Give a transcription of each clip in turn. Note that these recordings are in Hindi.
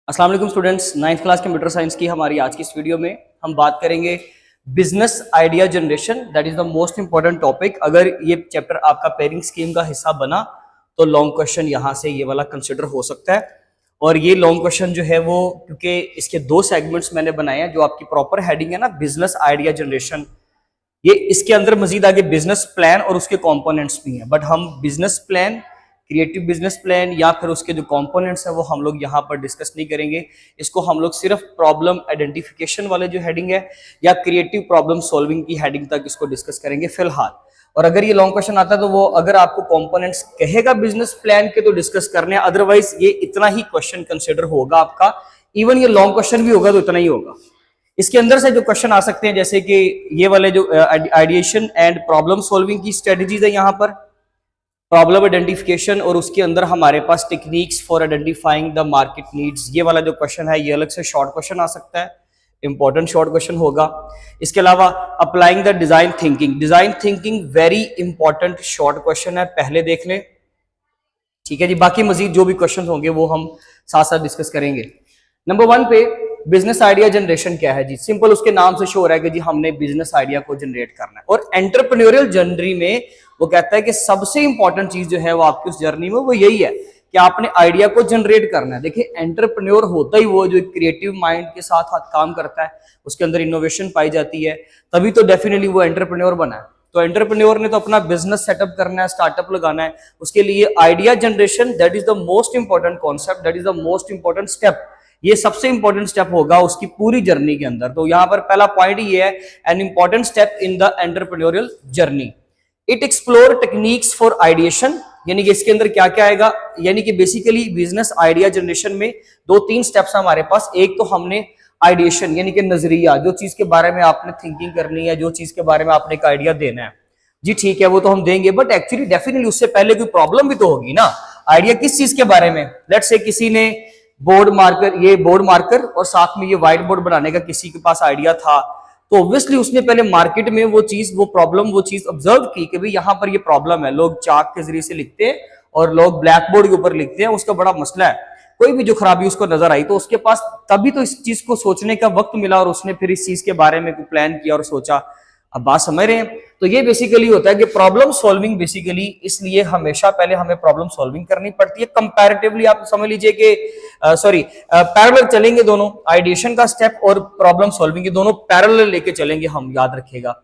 अस्सलाम वालेकुम students, 9th class computer science की हमारी आज की इस वीडियो में हम बात करेंगे business idea generation. That is the most important topic. अगर ये चैप्टर आपका पेयरिंग स्कीम का हिस्सा बना तो लॉन्ग क्वेश्चन यहाँ से ये वाला कंसिडर हो सकता है। और ये लॉन्ग क्वेश्चन जो है वो, क्योंकि इसके दो सेगमेंट्स मैंने बनाए हैं, जो आपकी प्रॉपर हेडिंग है ना बिजनेस आइडिया जनरेशन, ये इसके अंदर मजीद आगे बिजनेस प्लान और उसके कंपोनेंट्स भी हैं। बट हम business plan, creative business plan या फिर उसके जो कंपोनेंट्स हैं वो हम लोग यहाँ पर डिस्कस नहीं करेंगे। इसको हम लोग सिर्फ प्रॉब्लम आइडेंटिफिकेशन वाले जो हेडिंग है या क्रिएटिव प्रॉब्लम सॉल्विंग की हेडिंग तक इसको डिस्कस करेंगे फिलहाल। और अगर ये लॉन्ग क्वेश्चन आता है तो वो अगर आपको कंपोनेंट्स कहेगा बिजनेस प्लान के तो डिस्कस करने, अदरवाइज ये इतना ही क्वेश्चन कंसिडर होगा आपका। इवन ये लॉन्ग क्वेश्चन भी होगा तो इतना ही होगा। इसके अंदर से जो क्वेश्चन आ सकते हैं जैसे कि ये वाले जो आइडिएशन एंड प्रॉब्लम सॉल्विंग की स्ट्रेटजीज है, यहाँ पर प्रॉब्लम आइडेंटिफिकेशन और उसके अंदर हमारे पास techniques for identifying the market needs, ये वाला जो क्वेश्चन है ये अलग से शॉर्ट क्वेश्चन आ सकता है, इंपॉर्टेंट शॉर्ट क्वेश्चन होगा। इसके अलावा applying the design thinking, design thinking very important short question है, पहले देख लें, ठीक है जी। बाकी मजीद जो भी क्वेश्चन होंगे वो हम साथ साथ डिस्कस करेंगे। नंबर 1 पे बिजनेस आइडिया जनरेशन क्या है जी? सिंपल उसके नाम से शो हो रहा है कि जी हमने बिजनेस आइडिया को जनरेट करना है। और एंटरप्रेन्योरियल जर्नी में वो कहता है कि सबसे इंपॉर्टेंट चीज जो है वो आपकी उस जर्नी में वो यही है कि आपने आइडिया को जनरेट करना है। देखिए एंटरप्रेन्योर होता ही वो जो क्रिएटिव माइंड के साथ हाथ काम करता है, उसके अंदर इनोवेशन पाई जाती है, तभी तो डेफिनेटली वो एंटरप्रेन्योर बना है। तो एंटरप्रेन्योर ने तो अपना बिजनेस सेटअप करना है, स्टार्टअप लगाना है, उसके लिए idea generation that is the most important concept, that is the most important step. ये सबसे इंपॉर्टेंट स्टेप होगा उसकी पूरी जर्नी के अंदर। तो यहां पर पहला पॉइंट ये है, an important step in the entrepreneurial journey. It explore techniques for ideation, यानी कि इसके अंदर क्या क्या आएगा, यानी कि बेसिकली बिजनेस आइडिया जनरेशन में 2-3 स्टेप्स हमारे पास। एक तो हमने आइडिएशन यानी कि नजरिया, जो चीज के बारे में आपने थिंकिंग करनी है, जो चीज के बारे में आपने एक आइडिया देना है जी, ठीक है वो तो हम देंगे, बट एक्चुअली डेफिनेटली उससे पहले कोई प्रॉब्लम भी तो होगी ना। आइडिया किस चीज के बारे में, लेट्स से किसी ने बोर्ड मार्कर, ये बोर्ड मार्कर और साथ में ये व्हाइट बोर्ड बनाने का किसी के पास आइडिया था, तो ऑब्वियसली उसने पहले मार्केट में वो चीज, वो प्रॉब्लम, वो चीज ऑब्जर्व की कि भाई यहाँ पर ये प्रॉब्लम है, लोग चाक के जरिए से लिखते हैं और लोग ब्लैक बोर्ड के ऊपर लिखते हैं, उसका बड़ा मसला है। कोई भी जो खराबी उसको नजर आई तो उसके पास तभी तो इस चीज को सोचने का वक्त मिला और उसने फिर इस चीज के बारे में प्लान किया और सोचा। अब बात समझ रहे हैं? तो ये बेसिकली होता है कि प्रॉब्लम सॉल्विंग, बेसिकली इसलिए हमेशा पहले हमें प्रॉब्लम सॉल्विंग करनी पड़ती है। कंपैरेटिवली आप समझ लीजिए कि पैरेलल चलेंगे दोनों, आइडिएशन का स्टेप और प्रॉब्लम सॉल्विंग के दोनों पैरेलल लेके चलेंगे हम, याद रखिएगा।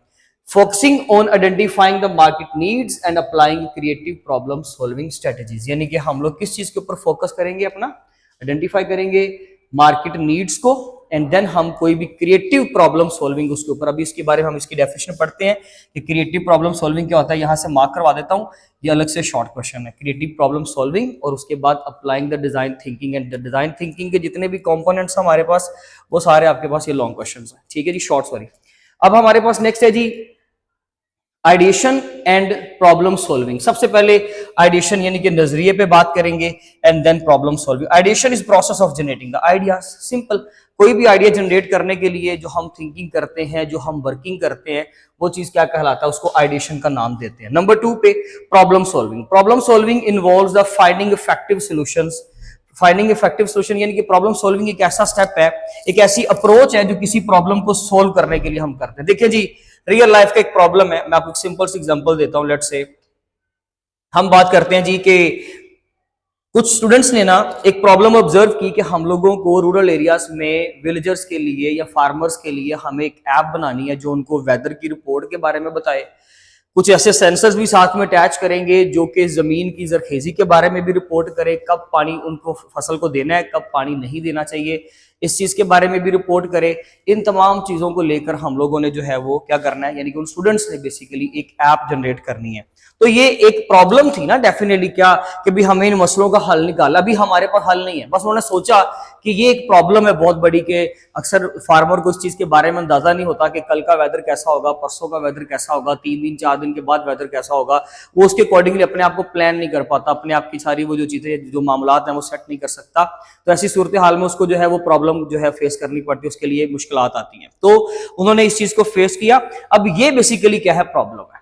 Focusing on identifying the market needs and applying creative problem solving strategies, यानी कि हम लोग किस चीज के ऊपर फोकस करेंगे, अपना आइडेंटिफाई करेंगे मार्केट नीड्स को, एंड देन हम कोई भी क्रिएटिव प्रॉब्लम सॉल्विंग उसके ऊपर। अभी इसके बारे में हम इसकी डेफिनेशन पढ़ते हैं कि क्रिएटिव प्रॉब्लम सॉल्विंग क्या होता है, यहां से मार्क करवा देता हूं, ये अलग से शॉर्ट क्वेश्चन है। क्रिएटिव प्रॉब्लम सॉल्विंग और उसके बाद applying the design thinking, and the design thinking के जितने भी कंपोनेंट्स हमारे पास वो सारे आपके पास ये लॉन्ग क्वेश्चन है, ठीक है जी, शॉर्ट सॉरी। अब हमारे पास नेक्स्ट है जी आइडिएशन एंड प्रॉब्लम सॉल्विंग। सबसे पहले आइडिएशन यानी कि नजरिए पे बात करेंगे, and then problem solving. Ideation is process of generating the ideas. Simple, कोई भी आइडिया जनरेट करने के लिए जो हम थिंकिंग करते हैं, जो हम वर्किंग करते हैं, वो चीज क्या कहलाता है, उसको आइडिएशन का नाम देते हैं। नंबर 2 पे problem solving. Problem solving involves the finding effective solutions. Finding effective solution यानी कि प्रॉब्लम सॉल्विंग एक ऐसा स्टेप है, एक ऐसी अप्रोच है जो किसी प्रॉब्लम को सोल्व करने के लिए हम करते हैं। देखिए जी, रियल लाइफ का एक प्रॉब्लम है, मैं आपको एक सिंपल सी एग्जांपल देता हूं। लेट्स से हम बात करते हैं जी कि कुछ स्टूडेंट्स ने ना एक प्रॉब्लम ऑब्जर्व की कि हम लोगों को रूरल एरियाज में विलेजर्स के लिए या फार्मर्स के लिए हमें एक ऐप बनानी है जो उनको वेदर की रिपोर्ट के बारे में बताए। कुछ ऐसे सेंसर्स भी साथ में अटैच करेंगे जो कि जमीन की जरखेजी के बारे में भी रिपोर्ट करे, कब पानी उनको फसल को देना है, कब पानी नहीं देना चाहिए, इस चीज के बारे में भी रिपोर्ट करे। इन तमाम चीजों को लेकर हम लोगों ने जो है वो क्या करना है, यानी कि उन स्टूडेंट्स ने बेसिकली एक ऐप जनरेट करनी है। तो ये एक प्रॉब्लम थी ना डेफिनेटली, क्या कि भी हमें इन मसलों का हल निकाला, अभी हमारे पास हल नहीं है, बस उन्होंने सोचा कि ये एक प्रॉब्लम है बहुत बड़ी, कि अक्सर फार्मर को इस चीज के बारे में अंदाजा नहीं होता कि कल का वेदर कैसा होगा, परसों का वेदर कैसा होगा, 3 दिन 4 दिन के बाद वेदर कैसा होगा, वो उसके अकॉर्डिंगली अपने आप को प्लान नहीं कर पाता, अपने आप की सारी वो जो चीजें, जो मामलात हैं वो सेट नहीं कर सकता। तो ऐसी सूरत हाल में उसको जो है वो प्रॉब्लम जो है फेस करनी पड़ती है, उसके लिए मुश्किलात आती हैं। तो उन्होंने इस चीज को फेस किया। अब ये बेसिकली क्या है, प्रॉब्लम है,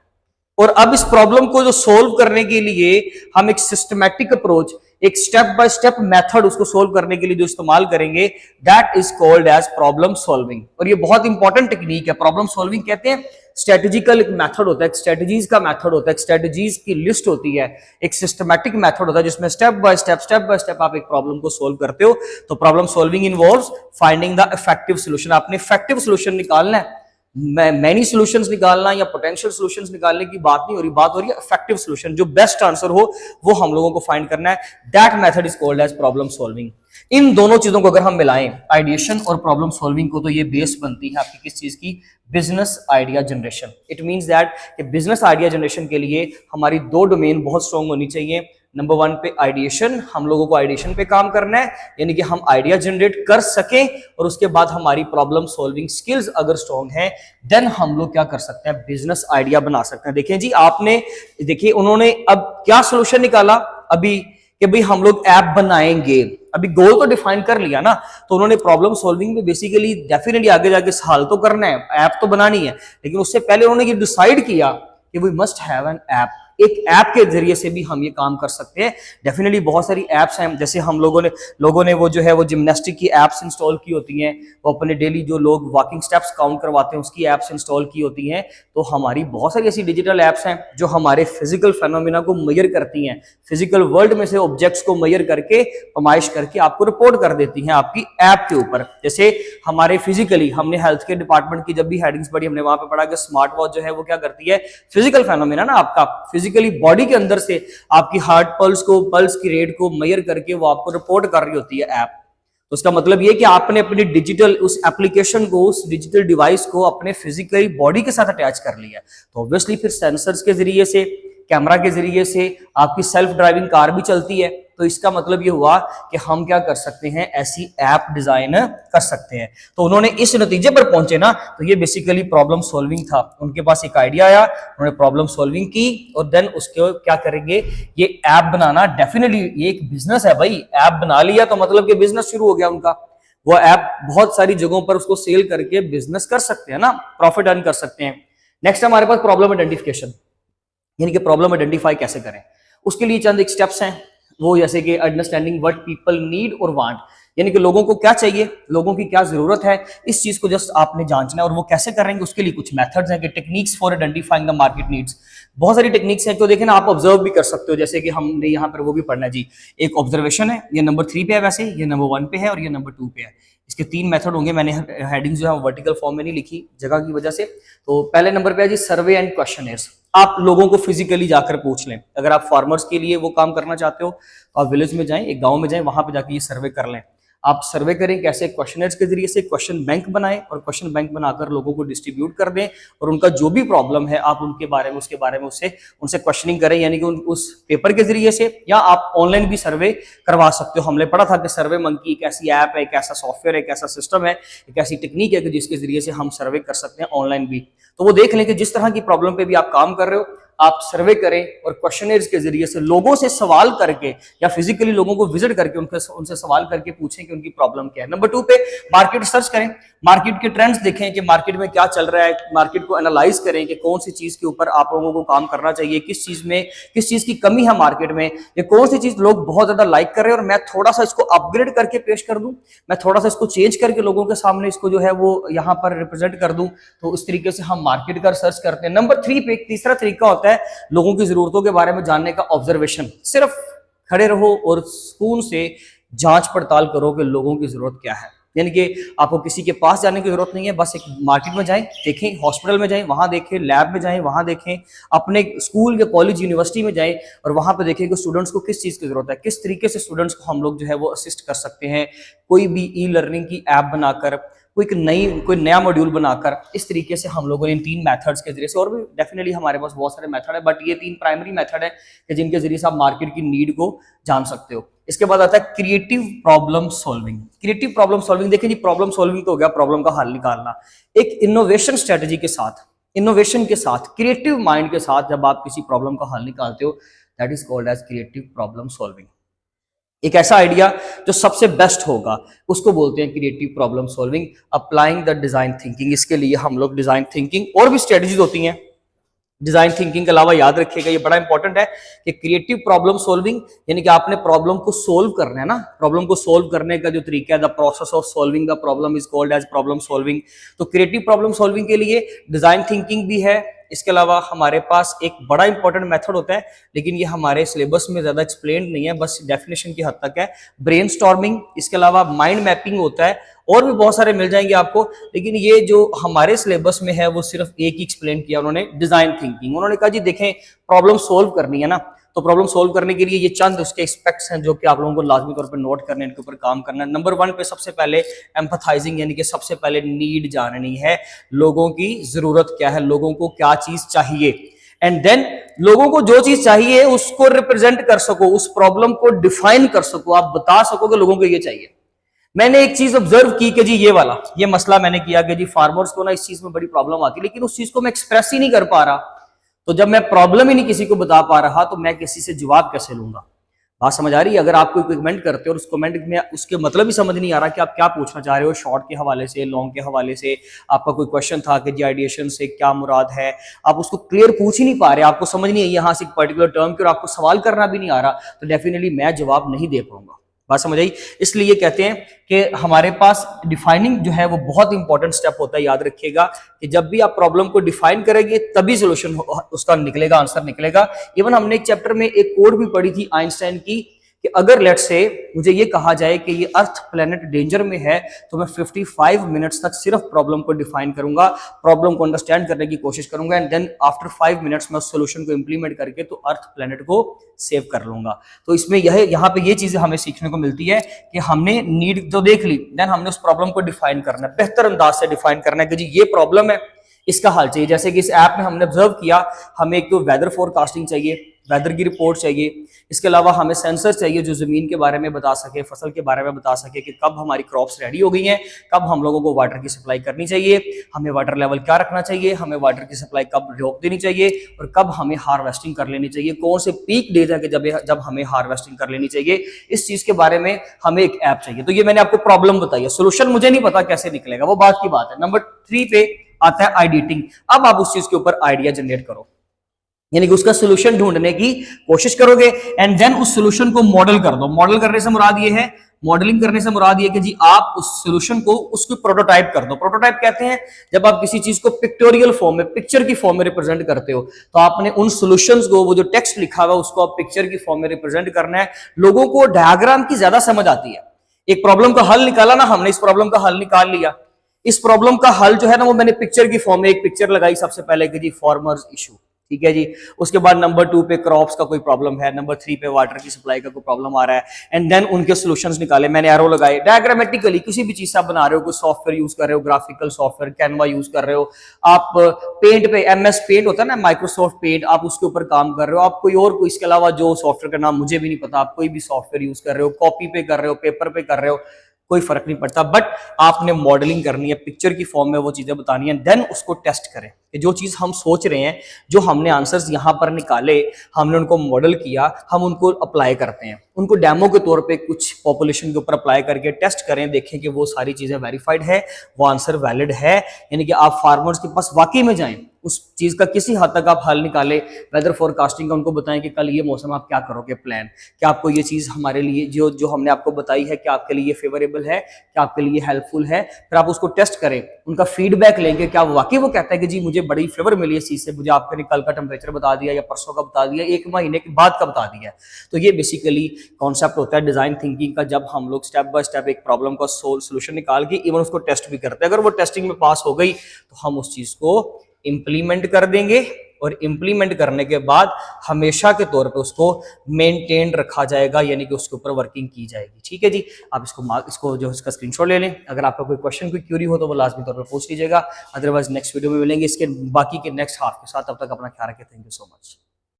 और अब इस प्रॉब्लम को जो सोल्व करने के लिए हम एक सिस्टमैटिक अप्रोच, एक स्टेप बाय स्टेप मेथड उसको सोल्व करने के लिए जो इस्तेमाल करेंगे, that is called as problem solving. और ये बहुत इंपॉर्टेंट टेक्निक है। प्रॉब्लम सॉल्विंग कहते हैं स्ट्रेटेजिकल मेथड होता है, एक स्ट्रेटजीज का मेथड होता है, एक स्ट्रेटजीज की लिस्ट होती है, एक सिस्टमैटिक मेथड होता है जिसमें स्टेप बाय स्टेप आप एक प्रॉब्लम को सोल्व करते हो। तो problem solving involves finding the effective solution. आपने इफेक्टिव सॉल्यूशन निकालना है, मैनी सॉल्यूशंस निकालना या पोटेंशियल सॉल्यूशंस निकालने की बात नहीं हो रही, बात हो रही है इफेक्टिव सॉल्यूशन, जो बेस्ट आंसर हो वो हम लोगों को फाइंड करना है। That method is called as problem solving. इन दोनों चीजों को अगर हम मिलाएं, आइडिएशन और प्रॉब्लम सॉल्विंग को, तो ये बेस बनती है आपकी किस चीज की? Business idea generation. It means that कि बिजनेस आइडिया जनरेशन के लिए हमारी दो डोमेन बहुत स्ट्रांग होनी चाहिए। नंबर वन पे आइडिएशन, हम लोगों को आइडिएशन पे काम करना है, यानी कि हम आइडिया जनरेट कर सकें, और उसके बाद हमारी प्रॉब्लम सॉल्विंग स्किल्स अगर स्ट्रांग है, देन हम लोग क्या कर सकते हैं? बिजनेस आइडिया बना सकते हैं। देखिए जी, आपने देखिए उन्होंने अब क्या सोल्यूशन निकाला अभी कि भाई हम लोग ऐप बनाएंगे। अभी गोल तो डिफाइन कर लिया ना, तो उन्होंने प्रॉब्लम सॉल्विंग में बेसिकली डेफिनेटली आगे जाके हल तो करना है, ऐप तो बनानी है, लेकिन उससे पहले उन्होंने ये डिसाइड किया कि we must have an app. एक ऐप के जरिए से भी हम ये काम कर सकते हैं। डेफिनेटली बहुत सारी ऐप्स हैं, जैसे हम लोगों ने वो जो है वो जिम्नास्टिक की ऐप्स इंस्टॉल की होती हैं, वो अपने डेली जो लोग वॉकिंग स्टेप्स काउंट करवाते हैं उसकी ऐप्स इंस्टॉल की होती हैं। तो हमारी बहुत सारी ऐसी डिजिटल ऐप्स हैं जो हमारे फिजिकल फेनोमेना को मेजर करती हैं, फिजिकल वर्ल्ड में से ऑब्जेक्ट्स को मेजर करके, पमाइश करके आपको रिपोर्ट कर देती हैं आपकी ऐप के ऊपर। जैसे हमारे फिजिकली, हमने हेल्थ केयर डिपार्टमेंट की जब भी हेडिंग्स पढ़ी, हमने वहां पे पढ़ा कि स्मार्ट वॉच जो है वो क्या करती है? फिजिकल फेनोमेना ना, आपका फिजिकली बॉडी के अंदर से आपकी हार्ट पल्स को, पल्स की रेट को मेजर करके वो आपको रिपोर्ट कर रही होती है ऐप। तो उसका मतलब ये कि आपने अपनी डिजिटल उस एप्लीकेशन को, उस डिजिटल डिवाइस को अपने फिजिकली बॉडी के साथ अटैच कर लिया। तो ऑब्वियसली फिर सेंसर्स के जरिए से, कैमरा के जरिए से आपकी सेल्फ ड्राइविंग कार भी चलती है। तो इसका मतलब ये हुआ कि हम क्या कर सकते हैं? ऐसी ऐप डिजाइन कर सकते हैं। तो उन्होंने इस नतीजे पर पहुंचे ना, तो ये बेसिकली प्रॉब्लम सॉल्विंग था। उनके पास एक आइडिया आया, उन्होंने प्रॉब्लम सॉल्विंग की, और देन उसके क्या करेंगे? ये ऐप बनाना। डेफिनेटली ये एक बिजनेस है भाई, ऐप बना लिया तो मतलब कि बिजनेस शुरू हो गया उनका। वो ऐप बहुत सारी जगहों पर उसको सेल करके बिजनेस कर सकते हैं ना, प्रॉफिट अर्न कर सकते हैं। नेक्स्ट हमारे पास प्रॉब्लम आइडेंटिफिकेशन, यानी कि प्रॉब्लम आइडेंटिफाई कैसे करें। उसके लिए चंद एक स्टेप्स हैं, वो जैसे कि अंडरस्टैंडिंग व्हाट पीपल नीड और वांट, यानी कि लोगों को क्या चाहिए, लोगों की क्या जरूरत है, इस चीज को जस्ट आपने जांचना है। और वो कैसे करेंगे? उसके लिए कुछ मेथड्स हैं कि techniques for identifying the market needs. बहुत सारी टेक्निक्स हैं, तो देखें ना, आप ऑब्जर्व भी कर सकते हो, जैसे कि हमने यहाँ पर वो भी पढ़ना है जी। एक ऑब्जर्वेशन है, ये नंबर 3 पे है, वैसे ये नंबर 1 पे है और ये नंबर 2 पे है। इसके 3 मेथड होंगे। मैंने हेडिंग जो है वर्टिकल फॉर्म में नहीं लिखी जगह की वजह से। तो पहले नंबर पे है जी सर्वे एंड क्वेश्चनर्स। आप लोगों को फिजिकली जाकर पूछ लें। अगर आप फार्मर्स के लिए वो काम करना चाहते हो तो आप विलेज में जाएं, एक गांव में जाएं, वहां पे जाके ये सर्वे कर लें। आप सर्वे करें कैसे? क्वेश्चनर्स के जरिए से क्वेश्चन बैंक बनाएं, और क्वेश्चन बैंक बनाकर लोगों को डिस्ट्रीब्यूट कर दें, और उनका जो भी प्रॉब्लम है आप उनके बारे में, उसके बारे में उनसे क्वेश्चनिंग करें, यानी कि उस पेपर के जरिए से, या आप ऑनलाइन भी सर्वे करवा सकते हो। हमने पढ़ा था कि सर्वे मंकी एक ऐसी ऐप है, एक ऐसा सॉफ्टवेयर है, एक ऐसा सिस्टम है, एक ऐसी टेक्निक है कि जिसके जरिए से हम सर्वे कर सकते हैं ऑनलाइन भी। तो वो देख लें कि जिस तरह की प्रॉब्लम पे भी आप काम कर रहे हो, आप सर्वे करें और क्वेश्चनर्स के जरिए से लोगों से सवाल करके, या फिजिकली लोगों को विजिट करके उनसे सवाल करके पूछें कि उनकी प्रॉब्लम क्या है। नंबर 2 पे मार्केट सर्च करें, मार्केट के ट्रेंड्स देखें कि मार्केट में क्या चल रहा है, मार्केट को एनालाइज करें कि कौन सी चीज के ऊपर आप लोगों को काम करना चाहिए, किस चीज की कमी है मार्केट में, ये कौन सी चीज लोग बहुत ज्यादा लाइक कर रहे हैं और मैं थोड़ा सा इसको अपग्रेड करके पेश कर दूं, मैं थोड़ा सा इसको चेंज करके लोगों के सामने इसको जो है वो यहाँ पर रिप्रेजेंट कर दूं। तो उस तरीके से हम मार्केट का सर्च करते हैं। नंबर 3 पे एक तीसरा तरीका होता है लोगों की जरूरतों के बारे में जानने का, ऑब्जर्वेशन। सिर्फ खड़े रहो और सुकून से जांच पड़ताल करो कि लोगों की जरूरत क्या है। यानी कि आपको किसी के पास जाने की जरूरत नहीं है, बस एक मार्केट में जाएं, देखें, हॉस्पिटल में जाएं, वहां देखें, लैब में जाएं, वहां देखें, अपने स्कूल या कॉलेज यूनिवर्सिटी में जाएं और वहां पे देखें कि स्टूडेंट्स को किस चीज की जरूरत है, किस तरीके से स्टूडेंट्स को हम लोग जो है वो असिस्ट कर सकते हैं। कोई भी ई लर्निंग की ऐप बनाकर, कोई नया मॉड्यूल बनाकर, इस तरीके से हम लोगों ने इन 3 मेथड्स के जरिए से, और भी डेफिनेटली हमारे पास बहुत सारे मेथड है, बट ये 3 प्राइमरी मेथड है कि जिनके जरिए से आप मार्केट की नीड को जान सकते हो। इसके बाद आता है creative problem solving. Creative problem solving, देखिए जी, प्रॉब्लम सॉल्विंग तो हो गया प्रॉब्लम का हल निकालना। एक इनोवेशन स्ट्रेटजी के साथ, इनोवेशन के साथ, क्रिएटिव माइंड के साथ जब आप किसी प्रॉब्लम का हल निकालते हो, that is called as creative problem solving. एक ऐसा आइडिया जो सबसे बेस्ट होगा उसको बोलते हैं creative problem solving. Applying the design thinking, इसके लिए हम लोग डिजाइन थिंकिंग और भी स्ट्रेटजीज होती हैं, डिजाइन थिंकिंग के अलावा याद रखिएगा, ये बड़ा इंपॉर्टेंट है कि क्रिएटिव प्रॉब्लम सॉल्विंग, यानी कि आपने प्रॉब्लम को सोल्व करना है ना, प्रॉब्लम को सोल्व करने का जो तरीका है, the process of solving the problem is called as problem solving. तो क्रिएटिव प्रॉब्लम सॉल्विंग के लिए डिजाइन थिंकिंग भी है। इसके अलावा हमारे पास एक बड़ा इंपॉर्टेंट मेथड होता है, लेकिन ये हमारे सिलेबस में ज्यादा एक्सप्लेन नहीं है, बस डेफिनेशन की हद तक है, ब्रेनस्टॉर्मिंग। इसके अलावा माइंड मैपिंग होता है, और भी बहुत सारे मिल जाएंगे आपको, लेकिन ये जो हमारे सिलेबस में है वो सिर्फ एक ही एक्सप्लेन किया उन्होंने, डिजाइन थिंकिंग। उन्होंने कहा जी देखें प्रॉब्लम सोल्व करनी है ना, तो प्रॉब्लम सोल्व करने के लिए ये चंद उसके एस्पेक्ट्स हैं जो कि आप लोगों को लाजमी तौर पर नोट करने, इनके ऊपर काम करना है। नंबर 1 पे सबसे पहले एम्पथाइजिंग, यानी कि सबसे पहले नीड जाननी है, लोगों की जरूरत क्या है, लोगों को क्या चीज चाहिए, एंड देन लोगों को जो चीज चाहिए उसको रिप्रेजेंट कर सको, उस प्रॉब्लम को डिफाइन कर सको, आप बता सको कि लोगों को ये चाहिए। मैंने एक चीज ऑब्जर्व की कि जी ये मसला मैंने किया कि जी फार्मर्स को ना इस चीज में बड़ी प्रॉब्लम आती है, लेकिन उस चीज को मैं एक्सप्रेस ही नहीं कर पा रहा। तो जब मैं प्रॉब्लम ही नहीं किसी को बता पा रहा तो मैं किसी से जवाब कैसे लूंगा? बात समझ आ रही है? अगर आप कोई कमेंट करते हो और उस कमेंट में उसके मतलब ही समझ नहीं आ रहा कि आप क्या पूछना चाह रहे हो, शॉर्ट के हवाले से, लॉन्ग के हवाले से, आपका कोई क्वेश्चन था कि जी आइडिएशन से क्या मुराद है, आप उसको क्लियर पूछ ही नहीं पा रहे, आपको समझ नहीं है यहाँ से एक पर्टिकुलर टर्म की, और आपको सवाल करना भी नहीं आ रहा, तो डेफिनेटली मैं जवाब नहीं दे पाऊंगा। बात समझ आई? इसलिए ये कहते हैं कि हमारे पास डिफाइनिंग जो है वो बहुत इंपॉर्टेंट स्टेप होता है। याद रखिएगा कि जब भी आप प्रॉब्लम को डिफाइन करेंगे तभी सोल्यूशन उसका निकलेगा, आंसर निकलेगा। इवन हमने एक चैप्टर में एक कोड भी पढ़ी थी आइंस्टाइन की कि अगर लेट्स से मुझे ये कहा जाए कि ये अर्थ प्लेनेट डेंजर में है, तो मैं 55 मिनट्स तक सिर्फ प्रॉब्लम को डिफाइन करूंगा, प्रॉब्लम को अंडरस्टैंड करने की कोशिश करूंगा, एंड देन आफ्टर 5 मिनट्स मैं उस सोल्यूशन को इंप्लीमेंट करके तो अर्थ प्लेनेट को सेव कर लूंगा। तो इसमें यहाँ पे ये चीजें हमें सीखने को मिलती है कि हमने नीड तो देख ली, देन हमने उस प्रॉब्लम को डिफाइन करना है, बेहतर अंदाज से डिफाइन करना है कि जी ये प्रॉब्लम है, इसका हल चाहिए। जैसे कि इस ऐप में हमने ऑब्जर्व किया, हमें एक तो वेदर फोरकास्टिंग चाहिए, वेदर की रिपोर्ट चाहिए, इसके अलावा हमें सेंसर चाहिए जो जमीन के बारे में बता सके, फसल के बारे में बता सके कि कब हमारी क्रॉप्स रेडी हो गई हैं, कब हम लोगों को वाटर की सप्लाई करनी चाहिए, हमें वाटर लेवल क्या रखना चाहिए, हमें वाटर की सप्लाई कब रोक देनी चाहिए, और कब हमें हार्वेस्टिंग कर लेनी चाहिए, कौन से पीक डेज है कि जब हमें हार्वेस्टिंग कर लेनी चाहिए। इस चीज के बारे में हमें एक ऐप चाहिए। तो ये मैंने आपको प्रॉब्लम बताई है, सोल्यूशन मुझे नहीं पता कैसे निकलेगा, वो बात की बात है। नंबर 3 पे आता है आइडिटिंग। अब आप उस चीज के ऊपर आइडिया जनरेट करो, यानी कि उसका सोल्यूशन ढूंढने की कोशिश करोगे, एंड देन उस सोल्यूशन को मॉडल कर दो। मॉडल करने से मुराद ये है, मॉडलिंग करने से मुराद ये कि जी आप उस सोल्यूशन को उसको प्रोटोटाइप कर दो। प्रोटोटाइप कहते हैं जब आप किसी चीज को पिक्टोरियल फॉर्म में, पिक्चर की फॉर्म में रिप्रेजेंट करते हो, तो आपने उन सोल्यूशंस को, वो जो टेक्स्ट लिखा हुआ है उसको आप पिक्चर की फॉर्म में रिप्रेजेंट करना है। लोगों को डायग्राम की ज्यादा समझ आती है। एक प्रॉब्लम का हल निकाला ना हमने, इस प्रॉब्लम का हल निकाल लिया, इस प्रॉब्लम का हल जो है ना वो मैंने पिक्चर की फॉर्म में एक पिक्चर लगाई सबसे पहले कि जी फार्मर्स इशू, ठीक है जी। उसके बाद नंबर 2 पे क्रॉप्स का कोई प्रॉब्लम है, नंबर 3 पे वाटर की सप्लाई का कोई प्रॉब्लम आ रहा है, एंड देन उनके सॉल्यूशंस निकाले, मैंने एरो लगाए। डायग्रामेटिकली किसी भी चीज से आप बना रहे हो, कोई सॉफ्टवेयर यूज कर रहे हो, ग्राफिकल सॉफ्टवेयर कैनवा यूज कर रहे हो, आप पेंट पे, MS पेंट होता है ना, माइक्रोसॉफ्ट पेंट, आप उसके ऊपर काम कर रहे हो, आप कोई इसके अलावा जो सॉफ्टवेयर का नाम मुझे भी नहीं पता, आप कोई भी सॉफ्टवेयर यूज कर रहे हो, कॉपी पे कर रहे हो, पेपर पे कर रहे हो, कोई फर्क नहीं पड़ता, बट आपने मॉडलिंग करनी है, पिक्चर की फॉर्म में वो चीजें बतानी है, देन उसको टेस्ट करें कि जो चीज हम सोच रहे हैं, जो हमने आंसर्स यहां पर निकाले, हमने उनको मॉडल किया, हम उनको अप्लाई करते हैं, उनको डेमो के तौर पे कुछ पॉपुलेशन के ऊपर अप्लाई करके टेस्ट करें, देखें कि वो सारी चीजें वेरीफाइड है, वो आंसर वैलिड है, यानी कि आप फार्मर्स के पास वाकई में जाएं, उस चीज का किसी हद तक आप हल निकाले, वेदर फोरकास्टिंग का उनको बताएं कि कल ये मौसम आप क्या करोगे प्लान, क्या आपको ये चीज हमारे लिए जो हमने आपको बताई है, क्या आपके लिए फेवरेबल है, क्या आपके लिए हेल्पफुल है, फिर आप उसको टेस्ट करें, उनका फीडबैक लेंगे, क्या वाकई वो कहता है कि जी मुझे बड़ी फेवर मिली इस चीज से, मुझे आपने कल का टेम्परेचर बता दिया या परसों का बता दिया, 1 महीने के बाद का बता दिया। तो ये बेसिकली कॉन्सेप्ट होता है डिजाइन थिंकिंग का, जब हम लोग स्टेप बाय स्टेप एक प्रॉब्लम का सोल्यूशन निकाल के इवन उसको टेस्ट भी करते हैं। अगर वो टेस्टिंग में पास हो गई तो हम उस चीज को इंप्लीमेंट कर देंगे, और इंप्लीमेंट करने के बाद हमेशा के तौर पे उसको मेंटेन रखा जाएगा, यानी कि उसके ऊपर वर्किंग की जाएगी। ठीक है जी, आप इसको जो इसका स्क्रीनशॉट ले लें। अगर आपका कोई क्वेश्चन, कोई क्यूरी हो तो वो लाजमी तौर पे पूछ लीजिएगा, अदरवाइज नेक्स्ट वीडियो में मिलेंगे इसके बाकी के नेक्स्ट हाफ के साथ। तब तक अपना ख्याल रखें। Thank you so much.